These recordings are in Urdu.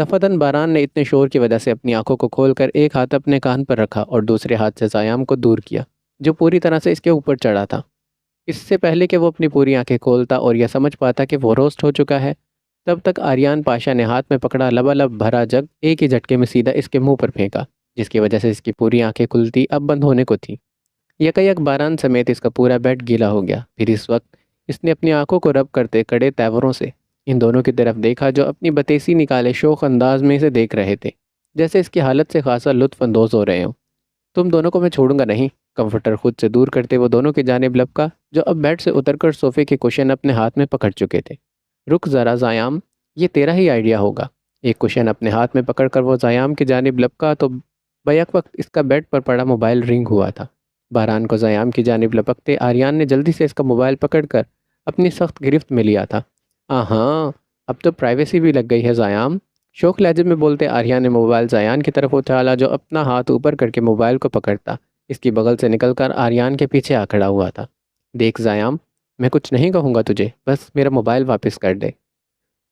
دفعتاً باران نے اتنے شور کی وجہ سے اپنی آنکھوں کو کھول کر ایک ہاتھ اپنے کان پر رکھا اور دوسرے ہاتھ سے زیام کو دور کیا، جو پوری طرح سے اس کے اوپر چڑھا تھا۔ اس سے پہلے کہ وہ اپنی پوری آنکھیں کھولتا اور یہ سمجھ پاتا کہ وہ روسٹ ہو چکا ہے، تب تک آریان پاشا نے ہاتھ میں پکڑا لبالب بھرا جگ ایک ہی جھٹکے میں سیدھا اس کے منہ پر پھینکا، جس کی وجہ سے اس کی پوری آنکھیں کھلتی اب بند ہونے کو تھیں۔ یکایک باران سمیت اس کا پورا بیڈ گیلا ہو گیا۔ پھر اس وقت اس نے اپنی آنکھوں کو رب کرتے کڑے تیوروں سے ان دونوں کی طرف دیکھا، جو اپنی بتیسی نکالے شوخ انداز میں اسے دیکھ رہے تھے، جیسے اس کی حالت سے خاصا لطف اندوز ہو رہے ہوں۔ تم دونوں کو میں چھوڑوں گا نہیں، کمفرٹر خود سے دور کرتے وہ دونوں کی جانب لپکا، جو اب بیڈ سے اتر کر صوفے کے کوشن اپنے ہاتھ میں پکڑ چکے تھے۔ رک ذرا زیام، یہ تیرا ہی آئیڈیا ہوگا۔ ایک کوشن اپنے ہاتھ میں پکڑ کر وہ زیام کی جانب لپکا تو بیک وقت اس کا بیڈ پر پڑا موبائل رنگ ہوا تھا۔ باران کو زیام کی جانب لپکتے آریان نے جلدی سے اس کا موبائل پکڑ کر اپنی سخت گرفت میں لیا تھا۔ ہاں، اب تو پرائیویسی بھی لگ گئی ہے زیام، شوق لہجے میں بولتے آریان نے موبائل زیان کی طرف اچھالا، جو اپنا ہاتھ اوپر کر کے موبائل کو پکڑتا اس کی بغل سے نکل کر آریان کے پیچھے آ کھڑا ہوا تھا۔ دیکھ زیام، میں کچھ نہیں کہوں گا تجھے، بس میرا موبائل واپس کر دے۔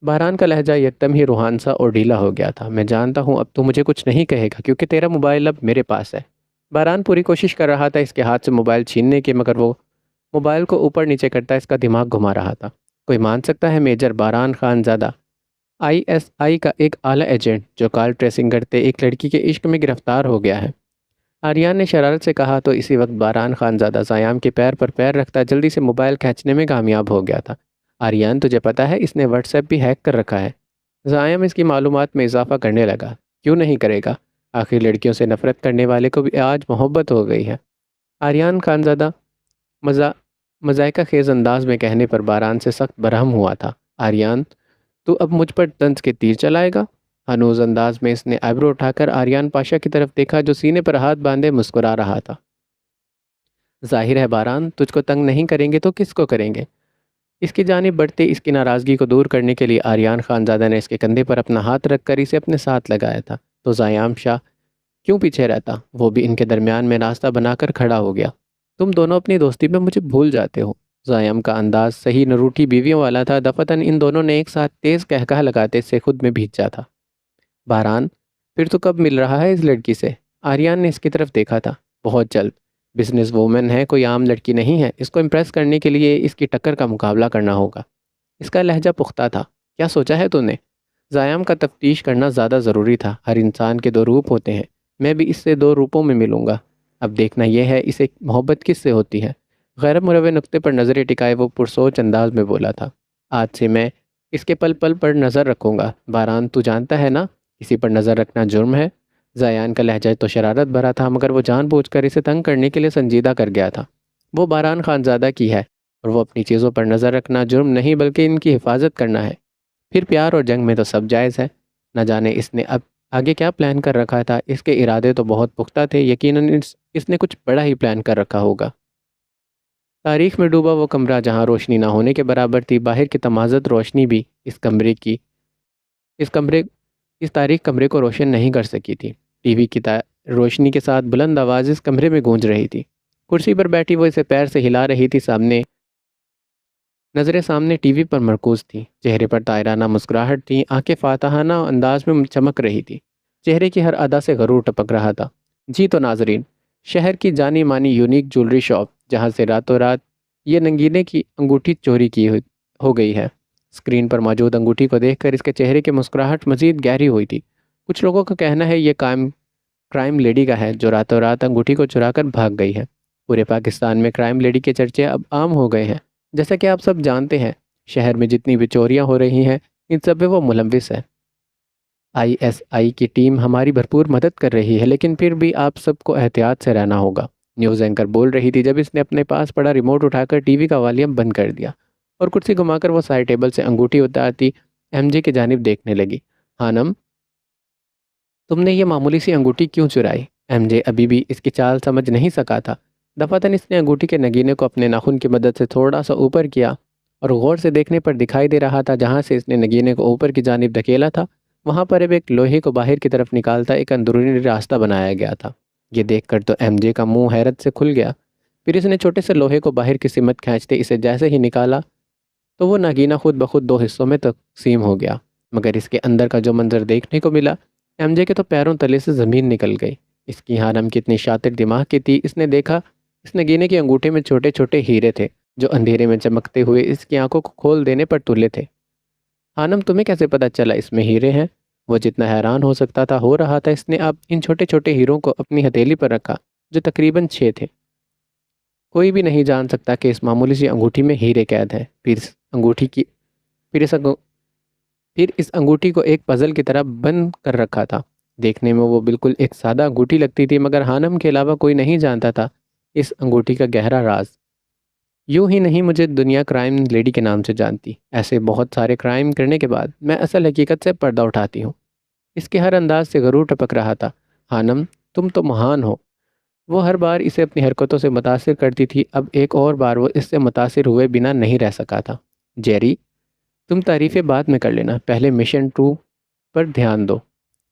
باران کا لہجہ یکدم ہی روحان سا اور ڈھیلا ہو گیا تھا۔ میں جانتا ہوں اب تو مجھے کچھ نہیں کہے گا کیونکہ تیرا موبائل اب میرے پاس ہے۔ باران پوری کوشش کر رہا تھا اس کے ہاتھ سے موبائل چھیننے کی، مگر وہ موبائل کو اوپر نیچے کرتا اس کا دماغ گھما رہا تھا۔ کوئی مان سکتا ہے میجر باران خان زادہ، ISI کا ایک اعلیٰ ایجنٹ، جو کال ٹریسنگ کرتے ایک لڑکی کے عشق میں گرفتار ہو گیا ہے؟ آریان نے شرارت سے کہا تو اسی وقت باران خان زادہ زیام کے پیر پر پیر رکھتا جلدی سے موبائل کھینچنے میں کامیاب ہو گیا تھا۔ آریان، تجھے پتہ ہے اس نے واٹس ایپ بھی ہیک کر رکھا ہے؟ زیام اس کی معلومات میں اضافہ کرنے لگا۔ کیوں نہیں کرے گا؟ آخر لڑکیوں سے نفرت کرنے والے کو بھی آج محبت ہو گئی ہے۔ آریان خان زادہ مذائقہ خیز انداز میں کہنے پر باران سے سخت برہم ہوا تھا۔ آریان، تو اب مجھ پر طنز کے تیر چلائے گا؟ ہنوز انداز میں اس نے آئیبرو اٹھا کر آریان پاشا کی طرف دیکھا، جو سینے پر ہاتھ باندھے مسکرا رہا تھا۔ ظاہر ہے باران، تجھ کو تنگ نہیں کریں گے تو کس کو کریں گے؟ اس کی جانب بڑھتے اس کی ناراضگی کو دور کرنے کے لیے آریان خان زادہ نے اس کے کندھے پر اپنا ہاتھ رکھ کر اسے اپنے ساتھ لگایا تھا۔ تو زیام شاہ کیوں پیچھے رہتا؟ وہ بھی ان کے درمیان میں راستہ بنا کر کھڑا ہو گیا۔ تم دونوں اپنی دوستی میں مجھے بھول جاتے ہو۔ زیام کا انداز صحیح نروٹھی بیویوں والا تھا۔ دفعتاً ان دونوں نے ایک ساتھ تیز قہقہ لگاتے سے خود میں بھیجا تھا۔ باران، پھر تو کب مل رہا ہے اس لڑکی سے؟ آریان نے اس کی طرف دیکھا تھا۔ بہت جلد۔ بزنس وومن ہے، کوئی عام لڑکی نہیں ہے، اس کو امپریس کرنے کے لیے اس کی ٹکر کا مقابلہ کرنا ہوگا۔ اس کا لہجہ پختہ تھا۔ کیا سوچا ہے تو نے؟ زیام کا تفتیش کرنا زیادہ ضروری تھا۔ ہر انسان کے دو روپ ہوتے ہیں، میں بھی اس سے دو روپوں میں ملوں گا۔ اب دیکھنا یہ ہے اسے محبت کس سے ہوتی ہے۔ غیر مروے نقطے پر نظریں ٹکائے وہ پرسوچ انداز میں بولا تھا۔ آج سے میں اس کے پل پل پر نظر رکھوں گا۔ باران، تو جانتا ہے نا کسی پر نظر رکھنا جرم ہے؟ زیان کا لہجہ تو شرارت بھرا تھا، مگر وہ جان بوجھ کر اسے تنگ کرنے کے لیے سنجیدہ کر گیا تھا۔ وہ باران خان زادہ کی ہے اور وہ اپنی چیزوں پر نظر رکھنا جرم نہیں بلکہ ان کی حفاظت کرنا ہے۔ پھر پیار اور جنگ میں تو سب جائز ہے۔ نہ جانے اس نے اب آگے کیا پلان کر رکھا تھا۔ اس کے ارادے تو بہت پختہ تھے، یقیناً اس نے کچھ بڑا ہی پلان کر رکھا ہوگا۔ تاریخ میں ڈوبا وہ کمرہ جہاں روشنی نہ ہونے کے برابر تھی، باہر کی تمازت روشنی بھی اس تاریخ کمرے کو روشن نہیں کر سکی تھی۔ ٹی وی کی روشنی کے ساتھ بلند آواز اس کمرے میں گونج رہی تھی۔ کرسی پر بیٹھی وہ اسے پیر سے ہلا رہی تھی، نظریں سامنے ٹی وی پر مرکوز تھیں، چہرے پر طائرانہ مسکراہٹ تھی، آنکھیں فاتحانہ انداز میں چمک رہی تھی، چہرے کی ہر ادا سے غرور ٹپک رہا تھا۔ جی تو ناظرین، شہر کی جانی مانی یونیک جولری شاپ جہاں سے راتوں رات یہ نگینے کی انگوٹھی چوری کی ہو گئی ہے۔ اسکرین پر موجود انگوٹھی کو دیکھ کر اس کے چہرے کی مسکراہٹ مزید گہری ہوئی تھی۔ کچھ لوگوں کا کہنا ہے یہ کرائم لیڈی کا ہے جو راتوں رات انگوٹھی کو چرا کر بھاگ گئی ہے۔ پورے پاکستان میں کرائم لیڈی کے چرچے اب عام ہو گئے ہیں۔ جیسا کہ آپ سب جانتے ہیں، شہر میں جتنی بھی چوریاں ہو رہی ہیں ان سب میں وہ ملوث ہے۔ ISI کی ٹیم ہماری بھرپور مدد کر رہی ہے، لیکن پھر بھی آپ سب کو احتیاط سے رہنا ہوگا، نیوز اینکر بول رہی تھی جب اس نے اپنے پاس پڑا ریموٹ اٹھا کر ٹی وی کا والیوم بند کر دیا اور کرسی گھما کر وہ سائڈ ٹیبل سے انگوٹھی اتارتی MJ کی جانب دیکھنے لگی۔ ہانم، تم نے یہ معمولی سی انگوٹھی کیوں چرائی؟ MJ ابھی بھی اس کی چال سمجھ نہیں سکا تھا۔ دفعتاً اس نے انگوٹھی کے نگینے کو اپنے ناخن کی مدد سے تھوڑا سا اوپر کیا اور غور سے دیکھنے پر دکھائی دے رہا تھا جہاں سے اس نے نگینے کو اوپر کی جانب دھکیلا تھا، وہاں پر اب ایک لوہے کو باہر کی طرف نکالتا ایک اندرونی راستہ بنایا گیا تھا۔ یہ دیکھ کر تو MJ کا منہ حیرت سے کھل گیا۔ پھر اس نے چھوٹے سے لوہے کو باہر کی سمت کھینچتے اسے جیسے ہی نکالا تو وہ نگینہ خود بخود دو حصوں میں تقسیم ہو گیا۔ مگر اس کے اندر کا جو منظر دیکھنے کو ملا، ایم جے کے تو پیروں تلے سے زمین نکل گئی۔ اس کی ہانم کتنی شاطر دماغ کی تھی، اس نے دیکھا اس نے گینے کے انگوٹھے میں چھوٹے چھوٹے ہیرے تھے جو اندھیرے میں چمکتے ہوئے اس کی آنکھوں کو کھول دینے پر تلے تھے۔ ہانم تمہیں کیسے پتہ چلا اس میں ہیرے ہیں؟ وہ جتنا حیران ہو سکتا تھا ہو رہا تھا۔ اس نے اب ان چھوٹے چھوٹے ہیروں کو اپنی ہتھیلی پر رکھا جو تقریباً 6 تھے۔ کوئی بھی نہیں جان سکتا کہ اس معمولی سی انگوٹھی میں ہیرے قید ہیں۔ پھر اس انگو- پھر اس انگوٹھی کو ایک پزل کی طرح بند کر رکھا تھا۔ دیکھنے میں وہ بالکل ایک سادہ انگوٹھی لگتی تھی، مگر ہانم کے علاوہ کوئی نہیں جانتا تھا اس انگوٹھی کا گہرا راز۔ یوں ہی نہیں مجھے دنیا کرائم لیڈی کے نام سے جانتی۔ ایسے بہت سارے کرائم کرنے کے بعد میں اصل حقیقت سے پردہ اٹھاتی ہوں۔ اس کے ہر انداز سے غرور ٹپک رہا تھا۔ ہانم تم تو مہان ہو۔ وہ ہر بار اسے اپنی حرکتوں سے متاثر کرتی تھی، اب ایک اور بار وہ اس سے متاثر ہوئے بنا نہیں رہ سکا تھا۔ جیری تم تعریفیں بعد میں کر لینا، پہلے مشن 2 پر دھیان دو۔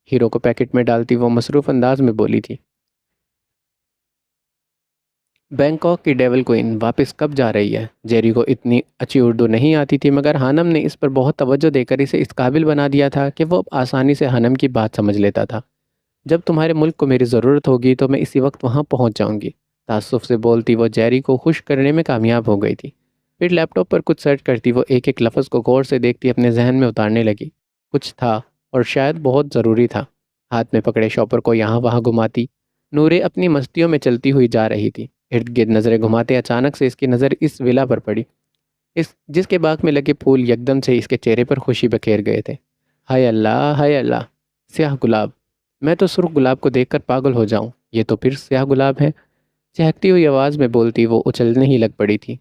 ہیرو کو پیکٹ میں ڈالتی وہ مصروف انداز میں بولی تھی۔ بینکاک کی ڈیول کوئن واپس کب جا رہی ہے؟ جیری کو اتنی اچھی اردو نہیں آتی تھی، مگر ہانم نے اس پر بہت توجہ دے کر اسے اس قابل بنا دیا تھا کہ وہ اب آسانی سے ہانم کی بات سمجھ لیتا تھا۔ جب تمہارے ملک کو میری ضرورت ہوگی تو میں اسی وقت وہاں پہنچ جاؤں گی۔ تعصب سے بولتی وہ جیری کو خوش کرنے میں کامیاب ہو گئی تھی۔ پھر لیپ ٹاپ پر کچھ سرچ کرتی وہ ایک ایک لفظ کو غور سے دیکھتی اپنے ذہن میں اتارنے لگی۔ کچھ تھا اور شاید بہت ضروری تھا۔ ہاتھ میں پکڑے شاپر کو یہاں وہاں گھماتی نورے اپنی مستیوں میں چلتی ہوئی جا رہی تھی۔ ارد گرد نظریں گھماتے اچانک سے اس کی نظر اس ولا پر پڑی، جس کے باغ میں لگے پھول یکدم سے اس کے چہرے پر خوشی بکھیر گئے تھے۔ ہائے اللہ ہائے اللہ، سیاہ گلاب! میں تو سرخ گلاب کو دیکھ کر پاگل ہو جاؤں، یہ تو پھر سیاہ گلاب ہے۔ چہکتی ہوئی آواز میں بولتی وہ اچھلنے ہی لگ پڑی تھی۔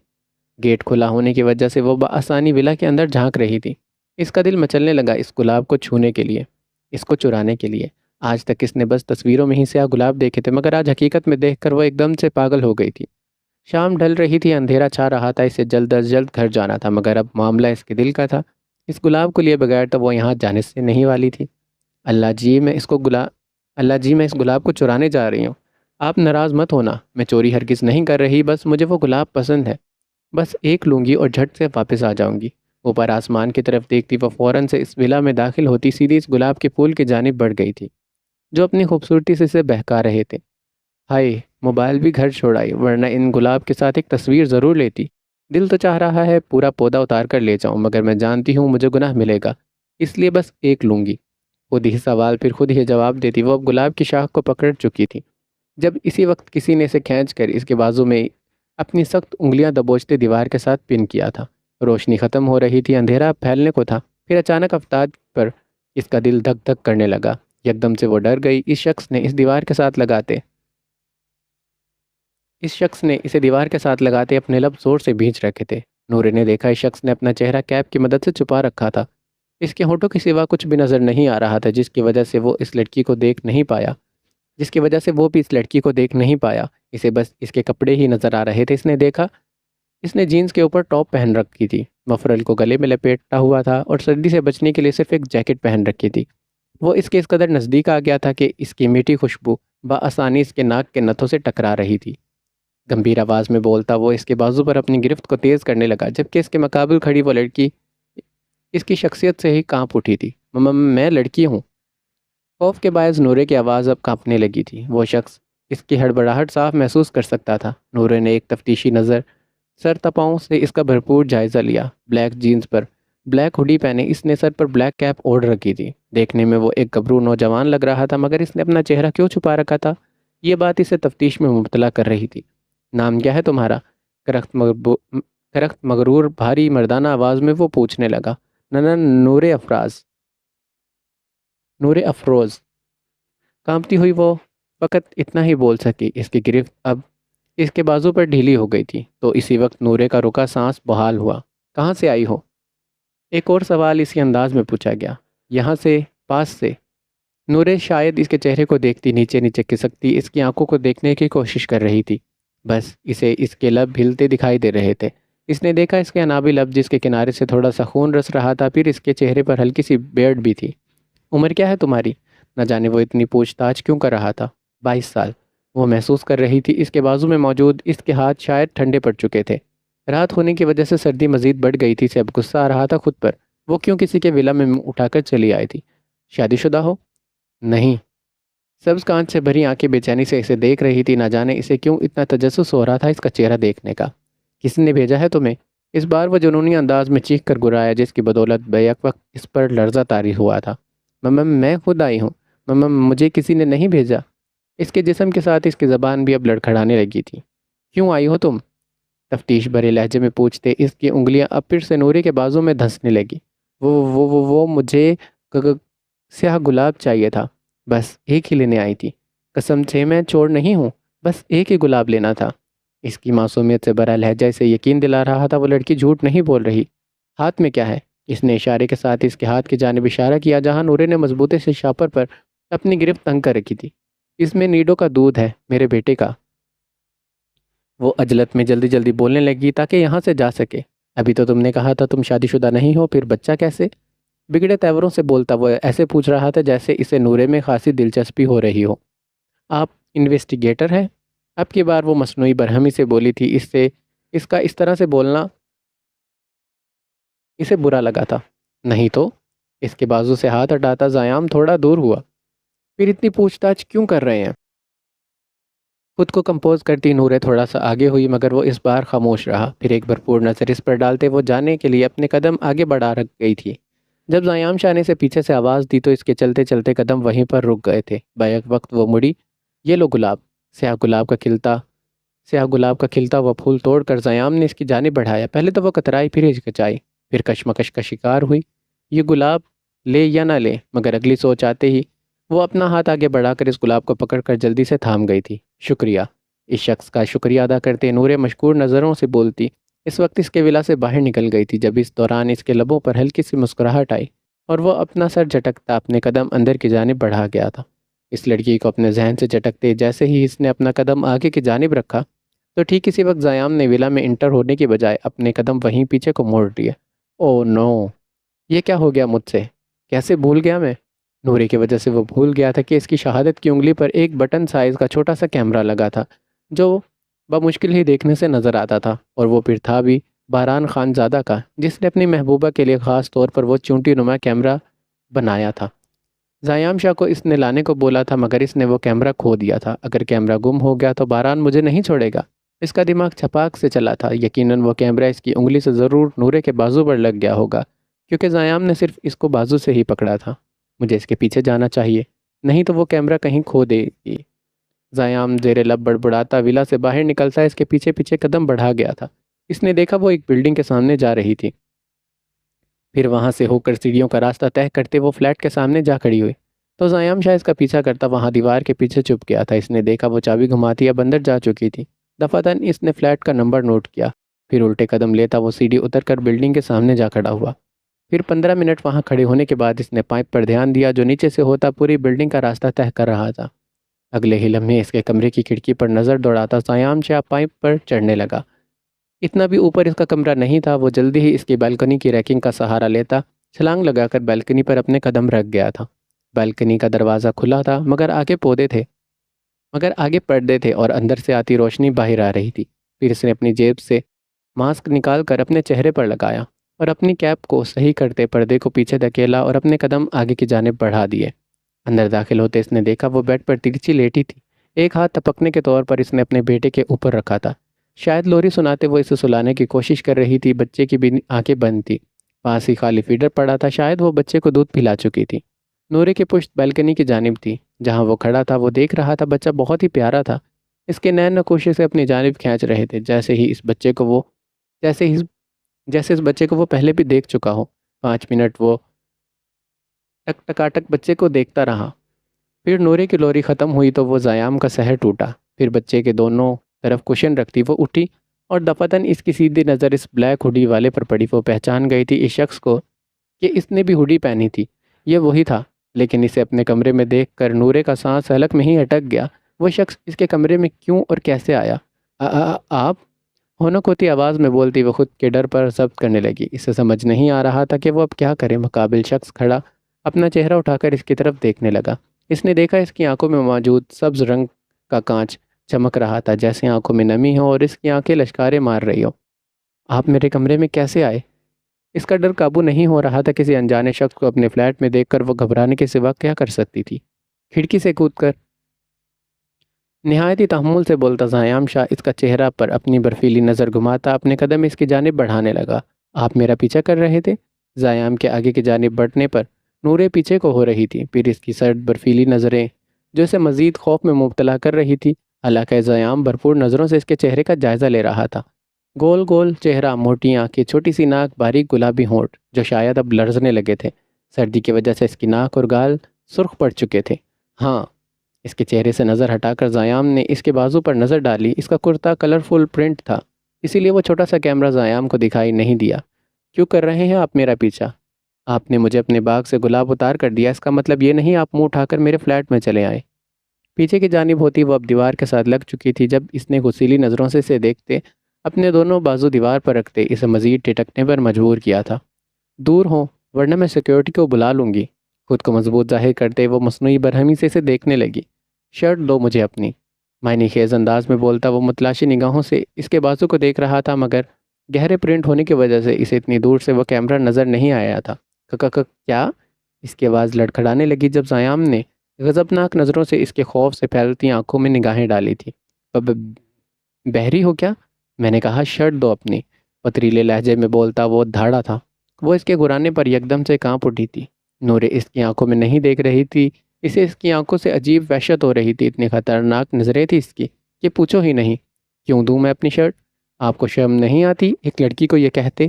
گیٹ کھلا ہونے کی وجہ سے وہ بآسانی ولا کے اندر جھانک رہی تھی۔ اس کا دل مچلنے لگا اس گلاب کو چھونے کے لیے، اس کو چرانے کے لیے۔ آج تک اس نے بس تصویروں میں ہی سیاہ گلاب دیکھے تھے، مگر آج حقیقت میں دیکھ کر وہ ایک دم سے پاگل ہو گئی تھی۔ شام ڈھل رہی تھی، اندھیرا چھا رہا تھا، اسے جلد از جلد گھر جانا تھا، مگر اب معاملہ اس کے دل کا تھا۔ اس گلاب کو لیے بغیر تو وہ یہاں جانے سے نہیں والی تھی۔ اللہ جی میں اس گلاب کو چرانے جا رہی ہوں، آپ ناراض مت ہونا، میں چوری ہرگز نہیں کر رہی، بس مجھے وہ گلاب پسند ہے، بس ایک لوں گی اور جھٹ سے واپس آ جاؤں گی۔ اوپر آسمان کی طرف دیکھتی وہ فوراً سے اس ولا میں داخل ہوتی سیدھی اس گلاب کے پھول کی جانب بڑھ گئی تھی جو اپنی خوبصورتی سے اسے بہکا رہے تھے۔ ہائے، موبائل بھی گھر چھوڑائی، ورنہ ان گلاب کے ساتھ ایک تصویر ضرور لیتی۔ دل تو چاہ رہا ہے پورا پودا اتار کر لے جاؤں، مگر میں جانتی ہوں مجھے گناہ ملے گا، اس لیے بس ایک لوں گی۔ خود ہی سوال پھر خود ہی جواب دیتی وہ اب گلاب کی شاخ کو پکڑ چکی تھی جب اسی وقت کسی نے اسے کھینچ کر اس کے بازو میں اپنی سخت انگلیاں دبوچتے دیوار کے ساتھ پن کیا تھا۔ روشنی ختم ہو رہی تھی، اندھیرا پھیلنے کو تھا۔ پھر اچانک آفتاب پر اس کا دل دھک دھک کرنے لگا۔ یکدم سے وہ ڈر گئی۔ اس شخص نے اسے دیوار کے ساتھ لگاتے اپنے لب زور سے بھینچ رکھے تھے۔ نورے نے دیکھا اس شخص نے اپنا چہرہ کیپ کی مدد سے چھپا رکھا تھا۔ اس کے ہونٹوں کے سوا کچھ بھی نظر نہیں آ رہا تھا، جس کی وجہ سے وہ بھی اس لڑکی کو دیکھ نہیں پایا۔ اسے بس اس کے کپڑے ہی نظر آ رہے تھے۔ اس نے دیکھا اس نے جینز کے اوپر ٹاپ پہن رکھی تھی، مفرل کو گلے میں لپیٹا ہوا تھا اور سردی سے بچنے کے لیے صرف ایک جیکٹ پہن رکھی تھی۔ وہ اس کے اس قدر نزدیک آ گیا تھا کہ اس کی میٹھی خوشبو بآسانی اس کے ناک کے نتھوں سے ٹکرا رہی تھی۔ گمبھیر آواز میں بولتا وہ اس کے بازو پر اپنی گرفت کو تیز کرنے لگا، جبکہ اس کے مقابل کھڑی وہ لڑکی اس کی شخصیت سے ہی کانپ اٹھی تھی۔ میں لڑکی ہوں۔ خوف کے باعث نورے کی آواز اب کانپنے لگی تھی۔ وہ شخص اس کی ہڑبڑاہٹ صاف محسوس کر سکتا تھا۔ نورے نے ایک تفتیشی نظر سر تپاؤں سے اس کا بھرپور جائزہ لیا۔ بلیک جینز پر بلیک ہوڈی پہنے اس نے سر پر بلیک کیپ اوڑھ رکھی تھی۔ دیکھنے میں وہ ایک گبرو نوجوان لگ رہا تھا، مگر اس نے اپنا چہرہ کیوں چھپا رکھا تھا، یہ بات اسے تفتیش میں مبتلا کر رہی تھی۔ نام کیا ہے تمہارا؟ کرخت مغرور بھاری مردانہ آواز میں وہ پوچھنے لگا۔ نور افروز۔ کانپتی ہوئی وہ فقط اتنا ہی بول سکی۔ اس کی گرفت اب اس کے بازو پر ڈھیلی ہو گئی تھی، تو اسی وقت نورے کا رکا سانس بحال ہوا۔ کہاں سے آئی ہو؟ ایک اور سوال اسی انداز میں پوچھا گیا۔ یہاں سے، پاس سے۔ نورے شاید اس کے چہرے کو دیکھتی نیچے نیچے کھسکتی اس کی آنکھوں کو دیکھنے کی کوشش کر رہی تھی، بس اسے اس کے لب ہلتے دکھائی دے رہے تھے۔ اس نے دیکھا اس کے انابی لب جس کے کنارے سے تھوڑا سا خون رس رہا تھا، پھر اس کے چہرے پر ہلکی سی بیئرڈ بھی تھی۔ عمر کیا ہے تمہاری؟ نہ جانے وہ اتنی پوچھ تاچھ کیوں کر رہا تھا۔ 22 سال۔ وہ محسوس کر رہی تھی اس کے بازو میں موجود اس کے ہاتھ شاید ٹھنڈے پڑ چکے تھے۔ رات ہونے کی وجہ سے سردی مزید بڑھ گئی تھی، اسے اب غصہ آ رہا تھا خود پر۔ وہ کیوں کسی کے ولا میں منہ اٹھا کر چلی آئی تھی؟ شادی شدہ ہو؟ نہیں۔ سبز کانچ سے بھری آنکھیں بے چینی سے اسے دیکھ رہی تھی، نہ جانے اسے کیوں اتنا تجسس ہو رہا تھا اس کا چہرہ دیکھنے کا۔ کسی نے بھیجا ہے تمہیں؟ اس بار وہ جنونی انداز میں چیخ کر گرایا جس کی بدولت بیک وقت اس پر لرزہ طاری ہوا تھا۔ مما میں خود آئی ہوں، مما مجھے کسی نے نہیں بھیجا۔ اس کے جسم کے ساتھ اس کی زبان بھی اب لڑکھڑانے لگی تھی۔ کیوں آئی ہو تم؟ تفتیش بھرے لہجے میں پوچھتے اس کی انگلیاں اب پھر سے نوری کے بازو میں دھنسنے لگی۔ وہ مجھے سیاہ گلاب چاہیے تھا، بس ایک ہی لینے آئی تھی۔ قسم سے میں چور نہیں ہوں، بس ایک ہی گلاب لینا تھا۔ اس کی معصومیت سے بھرا لہجہ اسے یقین دلا رہا تھا وہ لڑکی جھوٹ نہیں بول رہی۔ ہاتھ میں کیا ہے؟ اس نے اشارے کے ساتھ اس کے ہاتھ کی جانب اشارہ کیا جہاں نورے نے مضبوطی سے شاپر پر اپنی گرفت تنگ کر رکھی تھی۔ اس میں نیڈو کا دودھ ہے، میرے بیٹے کا۔ وہ عجلت میں جلدی جلدی بولنے لگی تاکہ یہاں سے جا سکے۔ ابھی تو تم نے کہا تھا تم شادی شدہ نہیں ہو، پھر بچہ کیسے؟ بگڑے تیوروں سے بولتا وہ ایسے پوچھ رہا تھا جیسے اسے نورے میں خاصی دلچسپی ہو رہی ہو۔ آپ انویسٹیگیٹر ہیں؟ اب کی بار وہ مصنوعی برہمی سے بولی تھی، اس کا اس طرح سے بولنا اسے برا لگا تھا۔ نہیں تو؟ اس کے بازو سے ہاتھ ہٹاتا زیام تھوڑا دور ہوا۔ پھر اتنی پوچھ تاچھ کیوں کر رہے ہیں؟ خود کو کمپوز کرتی نورے تھوڑا سا آگے ہوئی مگر وہ اس بار خاموش رہا۔ پھر ایک بھرپور نظر اس پر ڈالتے وہ جانے کے لیے اپنے قدم آگے بڑھا رکھ گئی تھی۔ جب زیام شاہ نے اسے پیچھے سے آواز دی تو اس کے چلتے چلتے قدم وہیں پر رک گئے تھے۔ بیک وقت وہ مڑی۔ یہ لو گلاب۔ سیاہ گلاب کا کھلتا وہ پھول توڑ کر زیام نے اس کی جانب بڑھایا۔ پہلے تو وہ کترائی، پھر ہچکچائی، پھر کشمکش کا شکار ہوئی۔ یہ گلاب لے یا نہ لے، مگر اگلی سوچ آتے ہی وہ اپنا ہاتھ آگے بڑھا کر اس گلاب کو پکڑ کر جلدی سے تھام گئی تھی۔ شکریہ۔ اس شخص کا شکریہ ادا کرتے نورے مشکور نظروں سے بولتی اس وقت اس کے ولا سے باہر نکل گئی تھی جب اس دوران اس کے لبوں پر ہلکی سی مسکراہٹ آئی اور وہ اپنا سر جھٹکتا اپنے قدم اندر کی جانب بڑھا گیا تھا۔ اس لڑکی کو اپنے ذہن سے جھٹکتے جیسے ہی اس نے اپنا قدم آگے کی جانب رکھا تو ٹھیک اسی وقت زیام نے ولا میں انٹر ہونے کی بجائے اپنے قدم وہیں پیچھے کو موڑ دیے۔ او نو، یہ کیا ہو گیا مجھ سے؟ کیسے بھول گیا میں؟ نورے کی وجہ سے وہ بھول گیا تھا کہ اس کی شہادت کی انگلی پر ایک بٹن سائز کا چھوٹا سا کیمرہ لگا تھا جو بمشکل ہی دیکھنے سے نظر آتا تھا، اور وہ پھر تھا بھی باران خان زادہ کا جس نے اپنی محبوبہ کے لیے خاص طور پر وہ چونٹی نما کیمرہ بنایا تھا۔ زیام شاہ کو اس نے لانے کو بولا تھا مگر اس نے وہ کیمرہ کھو دیا تھا۔ اگر کیمرہ گم ہو گیا تو باران مجھے نہیں چھوڑے گا۔ اس کا دماغ چھپاک سے چلا تھا۔ یقیناً وہ کیمرہ اس کی انگلی سے ضرور نورے کے بازو پر لگ گیا ہوگا کیونکہ زیام نے صرف اس کو بازو سے ہی پکڑا تھا۔ مجھے اس کے پیچھے جانا چاہیے، نہیں تو وہ کیمرہ کہیں کھو دے گی۔ زیام زیر لب بڑبڑاتا ولا سے باہر نکلتا اس کے پیچھے پیچھے قدم بڑھا گیا تھا۔ اس نے دیکھا وہ ایک بلڈنگ کے سامنے جا رہی تھی، پھر وہاں سے ہو کر سیڑھیوں کا راستہ طے کرتے وہ فلیٹ کے سامنے جا کھڑی ہوئی تو زیام شاہ اس کا پیچھا کرتا وہاں دیوار کے پیچھے چھپ گیا تھا۔ اس نے دیکھا وہ چابی گھماتی اب اندر جا چکی تھی۔ دفعتاً اس نے فلیٹ کا نمبر نوٹ کیا، پھر الٹے قدم لیتا وہ سیڑھی اتر کر بلڈنگ کے سامنے جا کھڑا ہوا۔ پھر 15 منٹ وہاں کھڑے ہونے کے بعد اس نے پائپ پر دھیان دیا جو نیچے سے ہوتا پوری بلڈنگ کا راستہ طے کر رہا تھا۔ اگلے ہی لمحے اس کے کمرے کی کھڑکی پر نظر دوڑاتا زیام شاہ پائپ پر چڑھنے لگا۔ اتنا بھی اوپر اس کا کمرہ نہیں تھا۔ وہ جلدی ہی اس کی بالکنی کی ریکنگ کا سہارا لیتا چھلانگ لگا کر بالکنی پر اپنے قدم رکھ گیا تھا۔ بالکنی کا دروازہ کھلا تھا مگر آگے پردے تھے اور اندر سے آتی روشنی باہر آ رہی تھی۔ پھر اس نے اپنی جیب سے ماسک نکال کر اپنے چہرے پر لگایا اور اپنی کیپ کو صحیح کرتے پردے کو پیچھے دھکیلا اور اپنے قدم آگے کی جانب بڑھا دیے۔ اندر داخل ہوتے اس نے دیکھا وہ بیڈ پر ترچھی لیٹی تھی۔ ایک ہاتھ ٹپکنے کے طور پر اس نے اپنے بیٹے کے اوپر رکھا تھا۔ شاید لوری سناتے وہ اسے سلانے کی کوشش کر رہی تھی۔ بچے کی بھی آنکھیں بند تھی، پاس ہی خالی فیڈر پڑا تھا، شاید وہ بچے کو دودھ پلا چکی تھی۔ نورے کی پشت بالکنی کی جانب تھی جہاں وہ کھڑا تھا۔ وہ دیکھ رہا تھا بچہ بہت ہی پیارا تھا، اس کے نین نقوشے سے اپنی جانب کھینچ رہے تھے جیسے اس بچے کو وہ پہلے بھی دیکھ چکا ہو۔ 5 منٹ وہ ٹک ٹکاٹک بچے کو دیکھتا رہا، پھر نورے کی لوری ختم ہوئی تو وہ زیام کا سحر ٹوٹا۔ پھر بچے کے دونوں طرف کشن رکھتی وہ اٹھی اور دفعتاً اس کی سیدھی نظر اس بلیک ہوڈی والے پر پڑی۔ وہ پہچان گئی تھی اس شخص کو کہ اس نے بھی ہوڈی پہنی تھی، یہ وہی تھا، لیکن اسے اپنے کمرے میں دیکھ کر نورے کا سانس حلق میں ہی اٹک گیا۔ وہ شخص اس کے کمرے میں کیوں اور کیسے آیا؟ آپ؟ ہونک ہوتی آواز میں بولتی وہ خود کے ڈر پر ضبط کرنے لگی۔ اسے سمجھ نہیں آ رہا تھا کہ وہ اب کیا کرے۔ مقابل شخص کھڑا اپنا چہرہ اٹھا کر اس کی طرف دیکھنے لگا۔ اس نے دیکھا اس کی آنکھوں میں موجود سبز رنگ کا کانچ چمک رہا تھا جیسے آنکھوں میں نمی ہو اور اس کی آنکھیں لشکاریں مار رہی ہو۔ آپ میرے کمرے میں کیسے آئے؟ اس کا ڈر قابو نہیں ہو رہا تھا۔ کسی انجانے شخص کو اپنے فلیٹ میں دیکھ کر وہ گھبرانے کے سوا کیا کر سکتی تھی؟ کھڑکی سے کود کر نہایت ہی تحمل سے بولتا زیام شاہ اس کا چہرہ پر اپنی برفیلی نظر گھماتا اپنے قدم اس کی جانب بڑھانے لگا۔ آپ میرا پیچھا کر رہے تھے؟ زیام کے آگے کی جانب بڑھنے پر نورے پیچھے کو ہو رہی تھی، پھر اس کی سرد برفیلی نظریں جو اسے مزید خوف میں مبتلا کر رہی تھی۔ حالانکہ زیام بھرپور نظروں سے اس کے چہرے کا جائزہ لے رہا تھا۔ گول گول چہرہ، موٹی آنکھیں، چھوٹی سی ناک، باریک گلابی ہونٹ جو شاید اب لرزنے لگے تھے۔ سردی کی وجہ سے اس کی ناک اور گال سرخ پڑ چکے تھے۔ ہاں، اس کے چہرے سے نظر ہٹا کر زیام نے اس کے بازو پر نظر ڈالی۔ اس کا کرتا کلرفل پرنٹ تھا، اسی لیے وہ چھوٹا سا کیمرہ زیام کو دکھائی نہیں دیا۔ کیوں کر رہے ہیں آپ میرا پیچھا؟ آپ نے مجھے اپنے باغ سے گلاب اتار کر دیا، اس کا مطلب یہ نہیں آپ منہ اٹھا کر میرے فلیٹ میں چلے آئے۔ پیچھے کی جانب ہوتی وہ اب دیوار کے ساتھ لگ چکی تھی جب اس نے غصیلی نظروں سے اسے دیکھتے اپنے دونوں بازو دیوار پر رکھتے اسے مزید ٹھٹکنے پر مجبور کیا تھا۔ دور ہوں ورنہ میں سیکیورٹی کو بلا لوں گی۔ خود کو مضبوط ظاہر کرتے وہ مصنوعی برہمی سے اسے دیکھنے لگی۔ شرٹ دو مجھے اپنی، معنی خیز انداز میں بولتا وہ متلاشی نگاہوں سے اس کے بازو کو دیکھ رہا تھا، مگر گہرے پرنٹ ہونے کی وجہ سے اسے اتنی دور سے وہ کیمرہ نظر نہیں آیا تھا۔ کیا؟ اس کی آواز لڑکھڑانے لگی جب زیام نے غضبناک نظروں سے اس کے خوف سے پھیلتی آنکھوں میں نگاہیں ڈالی تھی۔ بحری ہو کیا؟ میں نے کہا شرٹ دو اپنی، پتریلے لہجے میں بولتا وہ دھاڑا تھا۔ وہ اس کے گرانے پر یکدم سے کانپ اٹھی تھی۔ نورے اس کی آنکھوں میں نہیں دیکھ رہی تھی، اسے اس کی آنکھوں سے عجیب وحشت ہو رہی تھی۔ اتنی خطرناک نظریں تھی اس کی کہ پوچھو ہی نہیں۔ کیوں دوں میں اپنی شرٹ؟ آپ کو شرم نہیں آتی ایک لڑکی کو یہ کہتے؟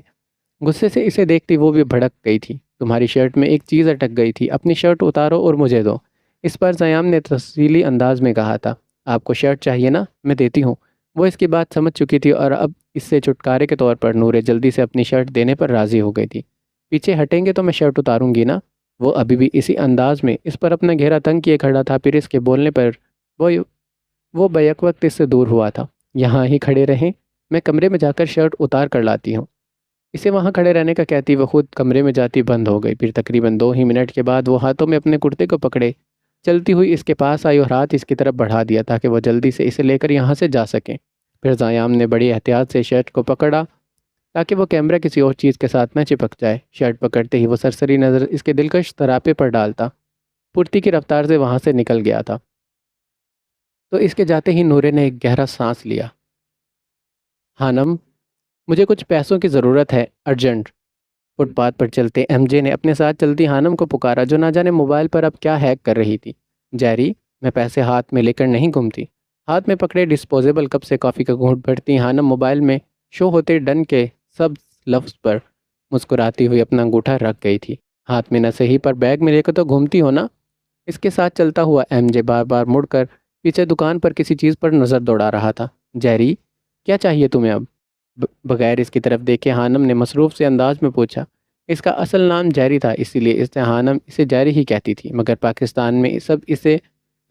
غصے سے اسے دیکھتی وہ بھی بھڑک گئی تھی۔ تمہاری شرٹ میں ایک چیز اٹک گئی تھی، اپنی شرٹ اتارو اور مجھے دو۔ اس پر زیام نے تفصیلی انداز میں کہا تھا۔ آپ کو شرٹ چاہیے نا، میں دیتی ہوں۔ وہ اس کی بات سمجھ چکی تھی اور اب اس سے چھٹکارے کے طور پر نورے جلدی سے اپنی شرٹ دینے پر راضی ہو گئی تھی۔ پیچھے ہٹیں گے تو میں شرٹ اتاروں گی نا؟ وہ ابھی بھی اسی انداز میں اس پر اپنا گھیرا تنگ کیے کھڑا تھا، پھر اس کے بولنے پر وہ بیک وقت اس سے دور ہوا تھا۔ یہاں ہی کھڑے رہیں، میں کمرے میں جا کر شرٹ اتار کر لاتی ہوں۔ اسے وہاں کھڑے رہنے کا کہتی وہ خود کمرے میں جاتی بند ہو گئی۔ پھر تقریباً 2 ہی منٹ کے بعد وہ ہاتھوں میں اپنے کرتے کو پکڑے چلتی ہوئی اس کے پاس آئی اور ہاتھ اس کی طرف بڑھا دیا تاکہ وہ جلدی سے اسے لے کر یہاں سے جا سکیں۔ پھر زیام نے بڑی احتیاط سے شرٹ کو پکڑا تاکہ وہ کیمرہ کسی اور چیز کے ساتھ نہ چپک جائے۔ شرٹ پکڑتے ہی وہ سرسری نظر اس کے دلکش تراپے پر ڈالتا پھرتی کی رفتار سے وہاں سے نکل گیا تھا۔ تو اس کے جاتے ہی نورے نے ایک گہرا سانس لیا۔ ہانم، مجھے کچھ پیسوں کی ضرورت ہے، ارجنٹ۔ فٹ پاتھ پر چلتے ایم جے نے اپنے ساتھ چلتی ہانم کو پکارا جو نہ جانے موبائل پر اب کیا ہیک کر رہی تھی۔ جیری، میں پیسے ہاتھ میں لے کر نہیں گھومتی۔ ہاتھ میں پکڑے ڈسپوزیبل کپ سے کافی کا گھونٹ بھرتی ہانم موبائل میں شو ہوتے ڈن کے سب لفظ پر مسکراتی ہوئی اپنا انگوٹھا رکھ گئی تھی۔ ہاتھ میں نہ صحیح پر بیگ میں لے کر تو گھومتی ہو نا؟ اس کے ساتھ چلتا ہوا ایم جے بار بار مڑ کر پیچھے دکان پر کسی چیز پر نظر دوڑا رہا تھا۔ جیری، کیا چاہیے تمہیں اب؟ بغیر اس کی طرف دیکھے ہانم نے مصروف سے انداز میں پوچھا۔ اس کا اصل نام جیری تھا، اسی لیے اس نے ہانم اسے جیری ہی کہتی تھی، مگر پاکستان میں سب اسے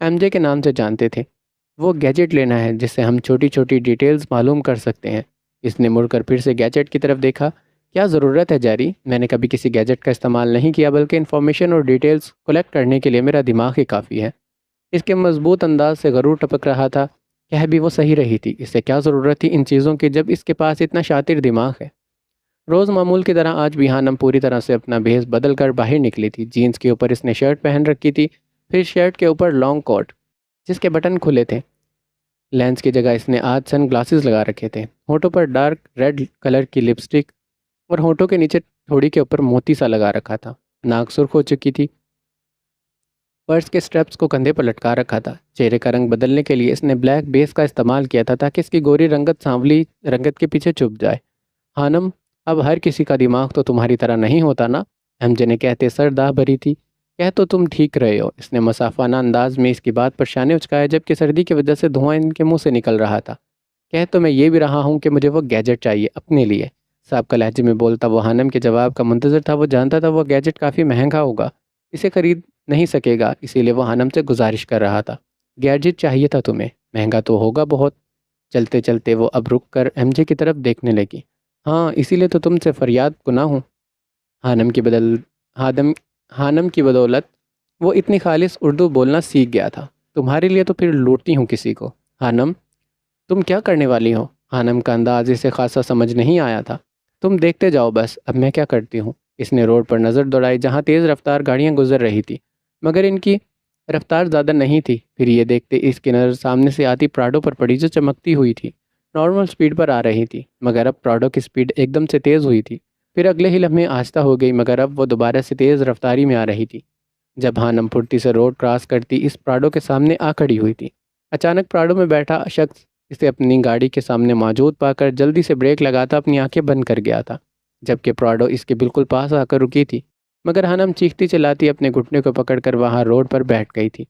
ایم جے کے نام سے جانتے تھے۔ وہ گیجٹ لینا ہے جس سے ہم چھوٹی چھوٹی ڈیٹیلز معلوم کر سکتے ہیں۔ اس نے مڑ کر پھر سے گیجٹ کی طرف دیکھا۔ کیا ضرورت ہے جیری؟ میں نے کبھی کسی گیجٹ کا استعمال نہیں کیا، بلکہ انفارمیشن اور ڈیٹیلز کلیکٹ کرنے کے لیے میرا دماغ ہی کافی ہے۔ اس کے مضبوط انداز سے غرور ٹپک رہا تھا۔ کہہ بھی وہ صحیح رہی تھی، اس سے کیا ضرورت تھی ان چیزوں کی جب اس کے پاس اتنا شاطر دماغ ہے۔ روز معمول کی طرح آج بھی ہانم پوری طرح سے اپنا بھیس بدل کر باہر نکلی تھی۔ جینز کے اوپر اس نے شرٹ پہن رکھی تھی، پھر شرٹ کے اوپر لانگ کوٹ جس کے بٹن کھلے تھے۔ لینس کی جگہ اس نے آج سن گلاسز لگا رکھے تھے۔ ہونٹوں پر ڈارک ریڈ کلر کی لپسٹک اور ہونٹوں کے نیچے تھوڑی کے اوپر موتی سا لگا رکھا تھا۔ ناک سرخ ہو چکی تھی۔ پرس کے سٹریپس کو کندھے پر لٹکا رکھا تھا۔ چہرے کا رنگ بدلنے کے لیے اس نے بلیک بیس کا استعمال کیا تھا تاکہ اس کی گوری رنگت سانولی رنگت کے پیچھے چھپ جائے۔ ہانم، اب ہر کسی کا دماغ تو تمہاری طرح نہیں ہوتا نا؟ ایم جے نے کہتے سر داہ بھری تھی۔ کہہ تو تم ٹھیک رہے ہو۔ اس نے مصافانہ انداز میں اس کی بات پر شانے اچکایا جبکہ سردی کی وجہ سے دھواں ان کے منہ سے نکل رہا تھا۔ کہہ تو میں یہ بھی رہا ہوں کہ مجھے وہ گیجٹ چاہیے اپنے لیے۔ صاحب کا لہجے میں بولتا وہ ہانم کے جواب کا منتظر تھا۔ وہ جانتا تھا وہ گیجٹ کافی مہنگا ہوگا، اسے خرید نہیں سکے گا، اسی لیے وہ ہانم سے گزارش کر رہا تھا۔ گیجٹ چاہیے تھا تمہیں، مہنگا تو ہوگا بہت۔ چلتے چلتے وہ اب رک کر ایم جے کی طرف دیکھنے لگی۔ ہاں، اسی لیے تو تم سے فریاد گناہ ہوں۔ ہانم کی بدولت وہ اتنی خالص اردو بولنا سیکھ گیا تھا۔ تمہارے لیے تو پھر لوٹتی ہوں کسی کو۔ ہانم، تم کیا کرنے والی ہو؟ ہانم کا انداز اسے خاصا سمجھ نہیں آیا تھا۔ تم دیکھتے جاؤ بس، اب میں کیا کرتی ہوں۔ اس نے روڈ پر نظر دوڑائی جہاں تیز رفتار گاڑیاں گزر رہی تھی، مگر ان کی رفتار زیادہ نہیں تھی۔ پھر یہ دیکھتے اس کی نظر سامنے سے آتی پراڈو پر پڑی جو چمکتی ہوئی تھی، نارمل سپیڈ پر آ رہی تھی، مگر اب پراڈو کی سپیڈ ایک دم سے تیز ہوئی تھی۔ پھر اگلے ہی لمحے آہستہ ہو گئی، مگر اب وہ دوبارہ سے تیز رفتاری میں آ رہی تھی۔ جب ہانم پھرتی سے روڈ کراس کرتی اس پراڈو کے سامنے آ کھڑی ہوئی تھی، اچانک پراڈو میں بیٹھا شخص اسے اپنی گاڑی کے سامنے موجود پا کر جلدی سے بریک لگاتا اپنی آنکھیں بند کر گیا تھا، جبکہ پراڈو اس کے بالکل پاس آ کر رکی تھی۔ مگر ہانم چیختی چلاتی اپنے گھٹنے کو پکڑ کر وہاں روڈ پر بیٹھ گئی تھی۔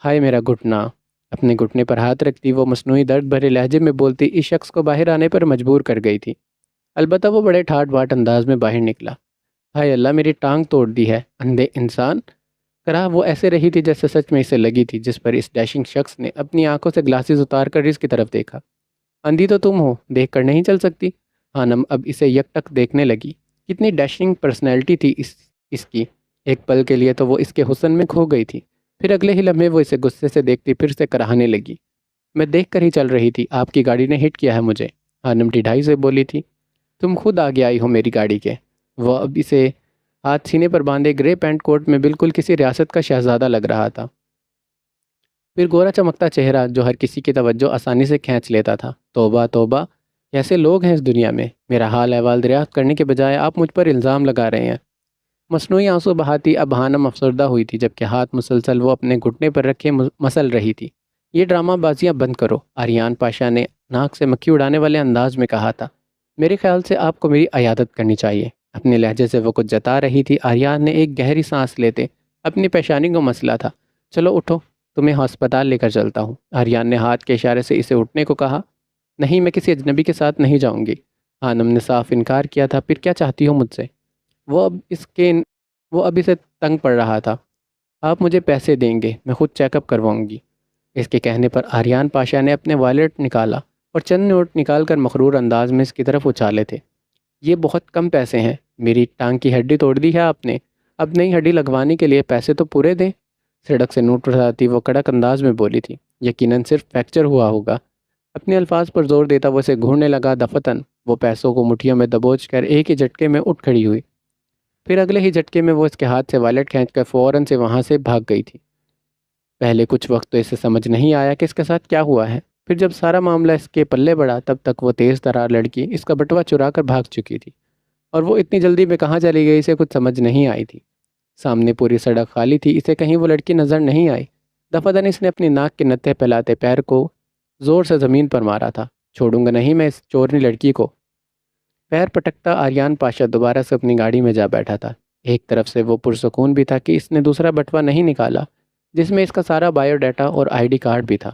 ہائے میرا گھٹنا! اپنے گھٹنے پر ہاتھ رکھتی وہ مصنوعی درد بھرے لہجے میں بولتی اس شخص کو باہر آنے پر مجبور کر گئی تھی۔ البتہ وہ بڑے ٹھاٹ باٹ انداز میں باہر نکلا۔ ہائے اللہ، میری ٹانگ توڑ دی ہے، اندھے انسان! کرا وہ ایسے رہی تھی جیسے سچ میں اسے لگی تھی، جس پر اس ڈیشنگ شخص نے اپنی آنکھوں سے گلاسز اتار کر اس کی طرف دیکھا۔ اندھی تو تم ہو، دیکھ کر نہیں چل سکتی؟ ہانم اب اسے یک ٹک دیکھنے لگی۔ کتنی ڈیشنگ پرسنالٹی تھی اس کی! ایک پل کے لیے تو وہ اس کے حسن میں کھو گئی تھی، پھر اگلے ہی لمحے وہ اسے غصے سے دیکھتی پھر سے کراہنے لگی۔ میں دیکھ کر ہی چل رہی تھی، آپ کی گاڑی نے ہٹ کیا ہے مجھے، ہانم ڈھیڈھائی سے بولی تھی۔ تم خود آگے آئی ہو میری گاڑی کے۔ وہ اب اسے ہاتھ سینے پر باندھے گرے پینٹ کوٹ میں بالکل کسی ریاست کا شہزادہ لگ رہا تھا۔ پھر گورا چمکتا چہرہ جو ہر کسی کی توجہ آسانی سے کھینچ لیتا تھا۔ توبہ توبہ، کیسے لوگ ہیں اس دنیا میں! میرا حال احوال دریافت کرنے کے بجائے آپ مجھ پر الزام لگا رہے ہیں۔ مصنوعی آنسو بہاتی اب ہانم افسردہ ہوئی تھی، جبکہ ہاتھ مسلسل وہ اپنے گھٹنے پر رکھے مسل رہی تھی۔ یہ ڈرامہ بازیاں بند کرو، آریان پاشا نے ناک سے مکھی اڑانے والے انداز میں کہا تھا۔ میرے خیال سے آپ کو میری عیادت کرنی چاہیے۔ اپنے لہجے سے وہ کچھ جتا رہی تھی۔ آریان نے ایک گہری سانس لیتے اپنی پیشانی کو مسلا تھا۔ چلو اٹھو، تمہیں ہسپتال لے کر چلتا ہوں۔ آریان نے ہاتھ کے اشارے سے اسے اٹھنے کو کہا۔ نہیں، میں کسی اجنبی کے ساتھ نہیں جاؤں گی۔ ہانم نے صاف انکار کیا تھا۔ پھر کیا چاہتی ہو مجھ سے؟ وہ اب اسے تنگ پڑ رہا تھا۔ آپ مجھے پیسے دیں گے، میں خود چیک اپ کرواؤں گی۔ اس کے کہنے پر آریان پاشا نے اپنے والیٹ نکالا اور چند نوٹ نکال کر مغرور انداز میں اس کی طرف اچھالے تھے۔ یہ بہت کم پیسے ہیں، میری ٹانگ کی ہڈی توڑ دی ہے آپ نے، اب نئی ہڈی لگوانے کے لیے پیسے تو پورے دیں۔ سڑک سے نوٹ اٹھاتی وہ کڑک انداز میں بولی تھی۔ یقیناً صرف فریکچر ہوا ہوگا۔ اپنے الفاظ پر زور دیتا وہ اسے گھورنے لگا۔ دفتن وہ پیسوں کو مٹھیوں میں دبوچ کر ایک ہی جھٹکے میں اٹھ کھڑی ہوئی۔ پھر اگلے ہی جھٹکے میں وہ اس کے ہاتھ سے والیٹ کھینچ کر فوراً سے وہاں سے بھاگ گئی تھی۔ پہلے کچھ وقت تو اسے سمجھ نہیں آیا کہ اس کے ساتھ کیا ہوا ہے، پھر جب سارا معاملہ اس کے پلے بڑھا تب تک وہ تیز ترار لڑکی اس کا بٹوا چرا کر بھاگ چکی تھی، اور وہ اتنی جلدی میں کہاں چلی گئی اسے کچھ سمجھ نہیں آئی تھی۔ سامنے پوری سڑک خالی تھی، اسے کہیں وہ لڑکی نظر نہیں آئی۔ دفعتاً اس نے اپنی ناک کے نتھے پھیلاتے پیر کو زور سے زمین پر مارا تھا۔ چھوڑوں گا نہیں میں اس چورنی لڑکی کو۔ پیر پٹکتا آریان پاشا دوبارہ سے اپنی گاڑی میں جا بیٹھا تھا۔ ایک طرف سے وہ پرسکون بھی تھا کہ اس نے دوسرا بٹوا نہیں نکالا جس میں اس کا سارا بایو ڈیٹا اور آئی ڈی کارڈ بھی تھا۔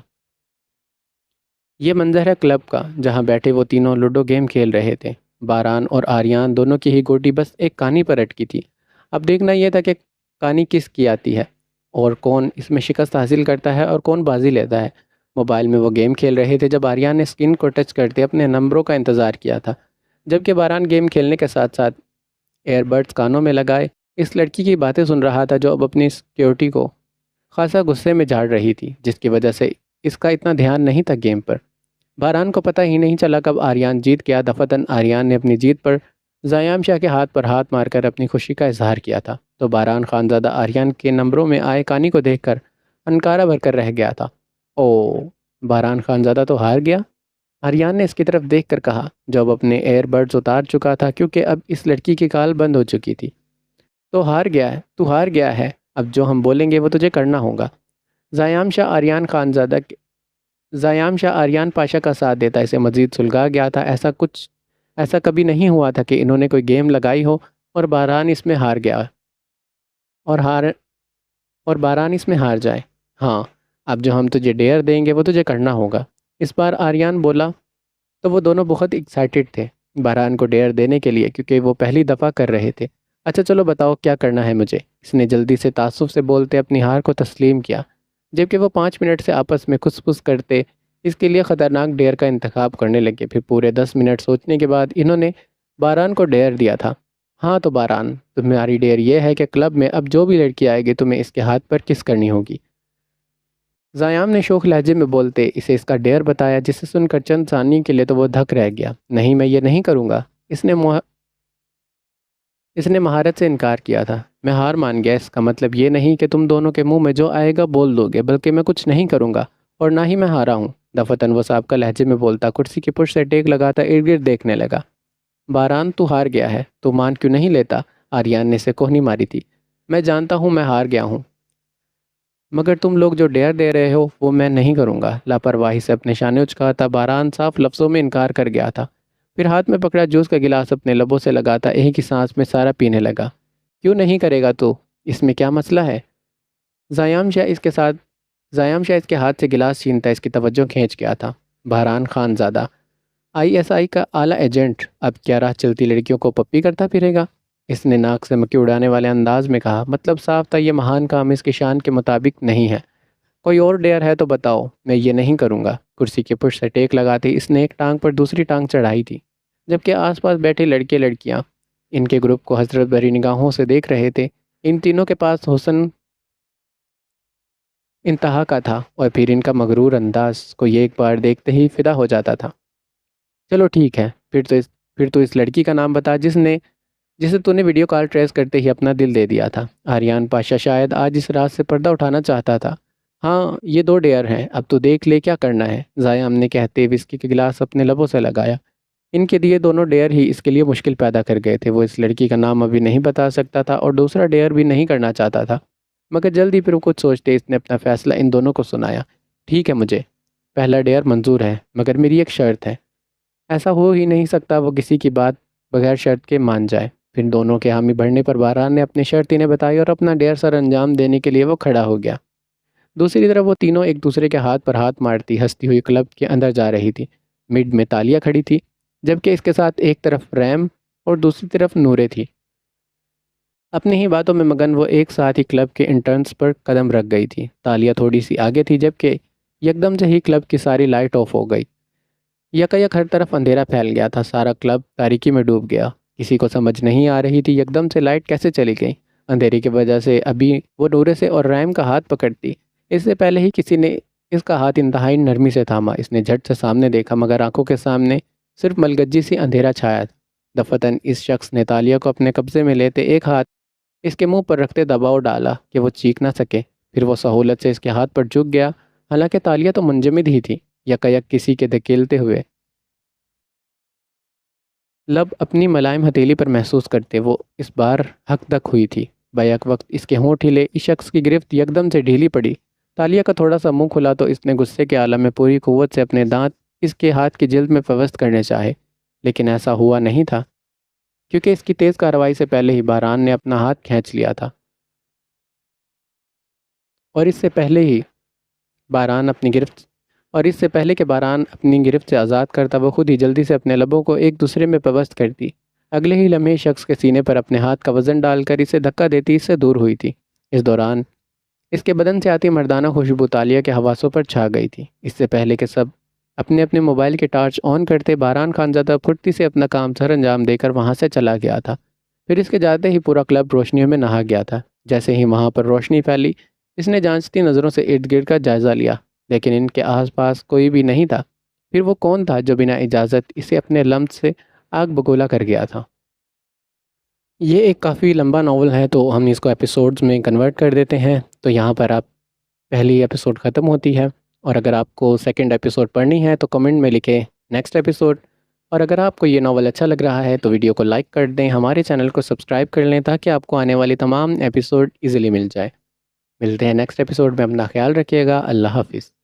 یہ منظر ہے کلب کا، جہاں بیٹھے وہ تینوں لوڈو گیم کھیل رہے تھے۔ باران اور آریان دونوں کی ہی گوٹی بس ایک کانی پر اٹکی تھی۔ اب دیکھنا یہ تھا کہ کانی کس کی آتی ہے اور کون اس میں شکست حاصل کرتا ہے اور کون بازی لیتا ہے۔ موبائل میں وہ گیم کھیل رہے تھے جب آریان نے اسکرین کو ٹچ کرتے اپنے نمبروں کا انتظار کیا تھا، جبکہ باران گیم کھیلنے کے ساتھ ساتھ ایئر بڈز کانوں میں لگائے اس لڑکی کی باتیں سن رہا تھا جو اب اپنی سیکیورٹی کو خاصا غصے میں جھاڑ رہی تھی، جس کی وجہ سے اس کا اتنا دھیان نہیں تھا گیم پر۔ باران کو پتہ ہی نہیں چلا کب آریان جیت گیا۔ دفتن آریان نے اپنی جیت پر زیام شاہ کے ہاتھ پر ہاتھ مار کر اپنی خوشی کا اظہار کیا تھا، تو باران خانزادہ آریان کے نمبروں میں آئے کانی کو دیکھ کر انکارہ بھر کر رہ گیا تھا۔ او، باران خانزادہ تو ہار گیا؟ آریان نے اس کی طرف دیکھ کر کہا، جب اپنے ایئر بڈز اتار چکا تھا کیونکہ اب اس لڑکی کی کال بند ہو چکی تھی۔ تو ہار گیا ہے، تو ہار گیا ہے، اب جو ہم بولیں گے وہ تجھے کرنا ہوگا۔ زیام شاہ آریان پاشا کا ساتھ دیتا اسے مزید سلگا گیا تھا۔ ایسا کبھی نہیں ہوا تھا کہ انہوں نے کوئی گیم لگائی ہو اور باران اس میں ہار گیا اور باران اس میں ہار جائے۔ ہاں، اب جو ہم تجھے ڈیئر دیں گے وہ تجھے کرنا ہوگا، اس بار آریان بولا، تو وہ دونوں بہت ایکسائٹڈ تھے باران کو ڈیئر دینے کے لیے کیونکہ وہ پہلی دفعہ کر رہے تھے۔ اچھا چلو بتاؤ کیا کرنا ہے مجھے، اس نے جلدی سے تعصب سے بولتے اپنی ہار کو تسلیم کیا، جبکہ وہ 5 منٹ سے آپس میں کھس پھس کرتے اس کے لیے خطرناک ڈیئر کا انتخاب کرنے لگے۔ پھر پورے 10 منٹ سوچنے کے بعد انہوں نے باران کو ڈیئر دیا تھا۔ ہاں تو باران، تمہاری ڈیئر یہ ہے کہ کلب میں اب جو بھی لڑکی آئے گی تمہیں اس کے ہاتھ پر کس کرنی ہوگی۔ زیام نے شوخ لہجے میں بولتے اسے اس کا ڈیئر بتایا، جسے سن کر چند ثانیے کے لیے تو وہ دھک رہ گیا۔ نہیں، میں یہ نہیں کروں گا، اس نے اس نے مہارت سے انکار کیا تھا۔ میں ہار مان گیا۔ اس کا مطلب یہ نہیں کہ تم دونوں کے منہ میں جو آئے گا بول دو گے، بلکہ میں کچھ نہیں کروں گا اور نہ ہی میں ہارا ہوں۔ دفتن وہ سابقہ لہجے میں بولتا، کرسی کی پشت سے ٹیک لگاتا ارد گرد دیکھنے لگا۔ باران، تو ہار گیا ہے، تو مان کیوں نہیں لیتا؟ آریان نے اسے کوہنی ماری تھی۔ میں جانتا ہوں میں ہار گیا ہوں، مگر تم لوگ جو ڈیر دے رہے ہو وہ میں نہیں کروں گا۔ لاپرواہی سے اپنے شانے اچکاتا باران صاف لفظوں میں انکار کر گیا تھا۔ پھر ہاتھ میں پکڑا جوس کا گلاس اپنے لبوں سے لگاتا ایک ہی سانس میں سارا پینے لگا۔ کیوں نہیں کرے گا تو؟ اس میں کیا مسئلہ ہے؟ زیام شاہ اس کے ہاتھ سے گلاس چھینتا اس کی توجہ کھینچ گیا تھا۔ بہران خان زادہ، ISI کا اعلیٰ ایجنٹ، اب کیا راہ چلتی لڑکیوں کو پپی کرتا پھرے گا؟ اس نے ناک سے مکھی اڑانے والے انداز میں کہا۔ مطلب صاف تھا یہ مہان کام اس کی شان کے مطابق نہیں ہے۔ کوئی اور ڈیر ہے تو بتاؤ، میں یہ نہیں کروں گا۔ کرسی کے پشت سے ٹیک لگاتی اس نے ایک ٹانگ پر دوسری ٹانگ چڑھائی تھی، جبکہ آس پاس بیٹھے لڑکے لڑکیاں ان کے گروپ کو حسرت بھری نگاہوں سے دیکھ رہے تھے۔ ان تینوں کے پاس حسن انتہا کا تھا، اور پھر ان کا مغرور انداز کو یہ ایک بار دیکھتے ہی فدا ہو جاتا تھا۔ چلو ٹھیک ہے، پھر تو اس لڑکی کا نام بتا جسے تو نے ویڈیو کال ٹریس کرتے ہی اپنا دل دے دیا تھا۔ آریان پاشا شاید آج اس رات سے پردہ اٹھانا چاہتا تھا۔ ہاں، یہ 2 ڈیر ہیں، اب تو دیکھ لے کیا کرنا ہے۔ زیام نے کہتے وسکی کے گلاس اپنے لبوں سے لگایا۔ ان کے دیے دونوں ڈیر ہی اس کے لیے مشکل پیدا کر گئے تھے۔ وہ اس لڑکی کا نام ابھی نہیں بتا سکتا تھا اور دوسرا ڈیر بھی نہیں کرنا چاہتا تھا، مگر جلدی پھر کچھ سوچتے اس نے اپنا فیصلہ ان دونوں کو سنایا۔ ٹھیک ہے، مجھے پہلا ڈیر منظور ہے، مگر میری ایک شرط ہے۔ ایسا ہو ہی نہیں سکتا وہ کسی کی بات بغیر شرط کے مان جائے۔ پھر دونوں کے حامی بڑھنے پر باران نے اپنی شرط انہیں بتائی اور اپنا ڈیر سر انجام دینے کے لیے وہ کھڑا ہو گیا۔ دوسری طرف وہ تینوں ایک دوسرے کے ہاتھ پر ہاتھ مارتی ہنستی ہوئی کلب کے اندر جا رہی تھی۔ مڈ میں تالیہ کھڑی تھی، جبکہ اس کے ساتھ ایک طرف ریم اور دوسری طرف نورے تھی۔ اپنی ہی باتوں میں مگن وہ ایک ساتھ ہی کلب کے انٹرنس پر قدم رکھ گئی تھی۔ تالیہ تھوڑی سی آگے تھی، جبکہ یکدم سے ہی کلب کی ساری لائٹ آف ہو گئی۔ یکایک ہر طرف اندھیرا پھیل گیا تھا، سارا کلب تاریکی میں ڈوب گیا۔ کسی کو سمجھ نہیں آ رہی تھی یکدم سے لائٹ کیسے چلی گئی۔ اندھیرے کی وجہ سے ابھی وہ نورے سے اور ریم کا ہاتھ پکڑتی، اس سے پہلے ہی کسی نے اس کا ہاتھ انتہائی نرمی سے تھاما۔ اس نے جھٹ سے سامنے دیکھا، مگر آنکھوں کے سامنے صرف ملگجی سی اندھیرا چھایا تھا۔ دفتن اس شخص نے تالیہ کو اپنے قبضے میں لیتے ایک ہاتھ اس کے منہ پر رکھتے دباؤ ڈالا کہ وہ چیخ نہ سکے۔ پھر وہ سہولت سے اس کے ہاتھ پر جھک گیا، حالانکہ تالیہ تو منجمد ہی تھی۔ یکایک کسی کے دھکیلتے ہوئے لب اپنی ملائم ہتھیلی پر محسوس کرتے وہ اس بار حق تک ہوئی تھی۔ بیک وقت اس کے ہونٹ ہلے، اس شخص کی گرفت یکدم سے ڈھیلی پڑی۔ تالیہ کا تھوڑا سا منہ کھلا تو اس نے غصے کے عالم میں پوری قوت سے اپنے دانت اس کے ہاتھ کی جلد میں پیوست کرنے چاہے، لیکن ایسا ہوا نہیں تھا، کیونکہ اس کی تیز کارروائی سے پہلے ہی باران نے اپنا ہاتھ کھینچ لیا تھا، اور اس سے پہلے کہ باران اپنی گرفت سے آزاد کرتا وہ خود ہی جلدی سے اپنے لبوں کو ایک دوسرے میں پیوست کرتی۔ اگلے ہی لمحے شخص کے سینے پر اپنے ہاتھ کا وزن ڈال کر اسے دھکا دیتی اس سے دور ہوئی تھی۔ اس دوران اس کے بدن سے آتی مردانہ خوشبو تالیہ کے حواسوں پر چھا گئی تھی۔ اس سے پہلے کہ سب اپنے اپنے موبائل کے ٹارچ آن کرتے، باران خانزادہ پھرتی سے اپنا کام سر انجام دے کر وہاں سے چلا گیا تھا۔ پھر اس کے جاتے ہی پورا کلب روشنیوں میں نہا گیا تھا۔ جیسے ہی وہاں پر روشنی پھیلی، اس نے جانچتی نظروں سے ارد گرد کا جائزہ لیا، لیکن ان کے آس پاس کوئی بھی نہیں تھا۔ پھر وہ کون تھا جو بنا اجازت اسے اپنے لمس سے آگ بگولا کر گیا تھا؟ یہ ایک کافی لمبا ناول ہے، تو ہم اس کو ایپیسوڈز میں کنورٹ کر دیتے ہیں۔ تو یہاں پر آپ پہلی ایپیسوڈ ختم ہوتی ہے، اور اگر آپ کو سیکنڈ ایپیسوڈ پڑھنی ہے تو کمنٹ میں لکھیں نیکسٹ ایپیسوڈ۔ اور اگر آپ کو یہ ناول اچھا لگ رہا ہے تو ویڈیو کو لائک کر دیں، ہمارے چینل کو سبسکرائب کر لیں تاکہ آپ کو آنے والی تمام ایپیسوڈ ایزیلی مل جائے۔ ملتے ہیں نیکسٹ ایپیسوڈ میں، اپنا خیال رکھیے گا۔ اللہ حافظ۔